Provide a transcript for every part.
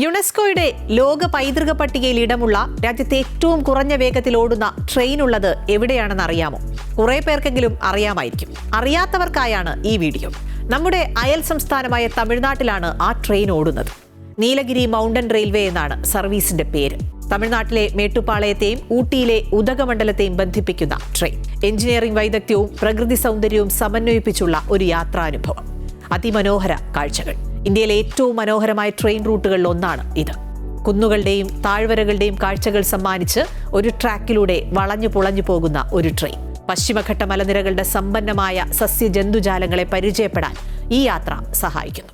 യുനെസ്കോയുടെ ലോക പൈതൃക പട്ടികയിൽ ഇടമുള്ള രാജ്യത്തെ ഏറ്റവും കുറഞ്ഞ വേഗത്തിൽ ഓടുന്ന ട്രെയിൻ ഉള്ളത് എവിടെയാണെന്ന് അറിയാമോ? കുറെ പേർക്കെങ്കിലും അറിയാമായിരിക്കും. അറിയാത്തവർക്കായാണ് ഈ വീഡിയോ. നമ്മുടെ അയൽ സംസ്ഥാനമായ തമിഴ്നാട്ടിലാണ് ആ ട്രെയിൻ ഓടുന്നത്. നീലഗിരി മൗണ്ടൻ റെയിൽവേ എന്നാണ് സർവീസിന്റെ പേര്. തമിഴ്നാട്ടിലെ മേട്ടുപ്പാളയത്തെയും ഊട്ടിയിലെ ഉദകമണ്ഡലത്തെയും ബന്ധിപ്പിക്കുന്ന ട്രെയിൻ. എഞ്ചിനീയറിംഗ് വൈദഗ്ധ്യവും പ്രകൃതി സൗന്ദര്യവും സമന്വയിപ്പിച്ചുള്ള ഒരു യാത്രാനുഭവം. അതിമനോഹര കാഴ്ചകൾ. ഇന്ത്യയിലെ ഏറ്റവും മനോഹരമായ ട്രെയിൻ റൂട്ടുകളിൽ ഒന്നാണ് ഇത്. കുന്നുകളുടെയും താഴ്വരകളുടെയും കാഴ്ചകൾ സമ്മാനിച്ച് ഒരു ട്രാക്കിലൂടെ വളഞ്ഞു പുളഞ്ഞു പോകുന്ന ഒരു ട്രെയിൻ. പശ്ചിമഘട്ട മലനിരകളുടെ സമ്പന്നമായ സസ്യജന്തുജാലങ്ങളെ പരിചയപ്പെടാൻ ഈ യാത്ര സഹായിക്കുന്നു.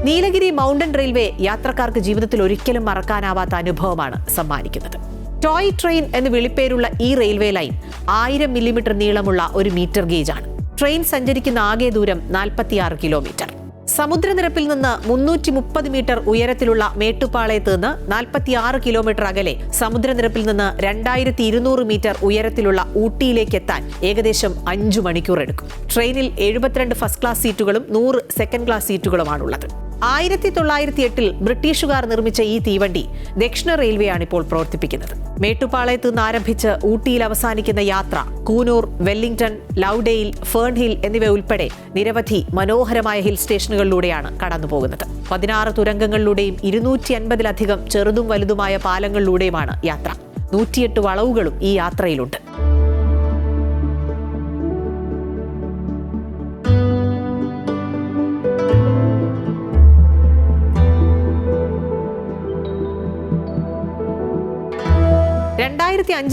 നീലഗിരി മൗണ്ടൻ റെയിൽവേ യാത്രക്കാർക്ക് ജീവിതത്തിൽ ഒരിക്കലും മറക്കാനാവാത്ത അനുഭവമാണ് സമ്മാനിക്കുന്നത്. ടോയ് ട്രെയിൻ എന്ന് വിളിപ്പേരുള്ള ഈ റെയിൽവേ ലൈൻ 1000 മില്ലിമീറ്റർ നീളമുള്ള ഒരു മീറ്റർ ഗേജ് ആണ്. ട്രെയിൻ സഞ്ചരിക്കുന്ന ആകെ ദൂരം 46 കിലോമീറ്റർ. സമുദ്രനിരപ്പിൽ നിന്ന് 330 മീറ്റർ ഉയരത്തിലുള്ള മേട്ടുപ്പാളയത്ത് നിന്ന് 46 കിലോമീറ്റർ അകലെ സമുദ്രനിരപ്പിൽ നിന്ന് 2200 മീറ്റർ ഉയരത്തിലുള്ള ഊട്ടിയിലേക്ക് എത്താൻ ഏകദേശം 5 മണിക്കൂർ എടുക്കും. ട്രെയിനിൽ 72 ഫസ്റ്റ് ക്ലാസ് സീറ്റുകളും 100 സെക്കൻഡ് ക്ലാസ് സീറ്റുകളുമാണുള്ളത്. 1908 ബ്രിട്ടീഷുകാർ നിർമ്മിച്ച ഈ തീവണ്ടി ദക്ഷിണ റെയിൽവേയാണ് ഇപ്പോൾ പ്രവർത്തിപ്പിക്കുന്നത്. മേട്ടുപ്പാളയത്ത് നിന്ന് ആരംഭിച്ച് ഊട്ടിയിൽ അവസാനിക്കുന്ന യാത്ര കൂനൂർ, വെല്ലിംഗ്ടൺ, ലൗഡെയിൽ, ഫേൺഹിൽ എന്നിവ ഉൾപ്പെടെ നിരവധി മനോഹരമായ ഹിൽ സ്റ്റേഷനുകളിലൂടെയാണ് കടന്നുപോകുന്നത്. 16 തുരങ്കങ്ങളിലൂടെയും 250-ലധികം ചെറുതും വലുതുമായ പാലങ്ങളിലൂടെയുമാണ് യാത്ര. 108 വളവുകളും ഈ യാത്രയിലുണ്ട്.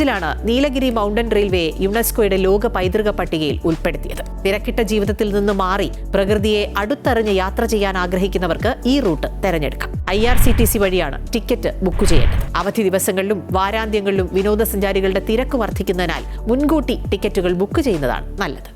ലാണ് നീലഗിരി മൗണ്ടൻ റെയിൽവേ യുനെസ്കോയുടെ ലോക പൈതൃക പട്ടികയിൽ ഉൾപ്പെടുത്തിയത്. തിരക്കിട്ട ജീവിതത്തിൽ നിന്ന് മാറി പ്രകൃതിയെ അടുത്തറിഞ്ഞ് യാത്ര ചെയ്യാൻ ആഗ്രഹിക്കുന്നവർക്ക് ഈ റൂട്ട് തെരഞ്ഞെടുക്കാം. IRCTC വഴിയാണ് ടിക്കറ്റ് ബുക്ക് ചെയ്യേണ്ടത്. അവധി ദിവസങ്ങളിലും വാരാന്ത്യങ്ങളിലും വിനോദസഞ്ചാരികളുടെ തിരക്ക് വർദ്ധിക്കുന്നതിനാൽ മുൻകൂട്ടി ടിക്കറ്റുകൾ ബുക്ക് ചെയ്യുന്നതാണ് നല്ലത്.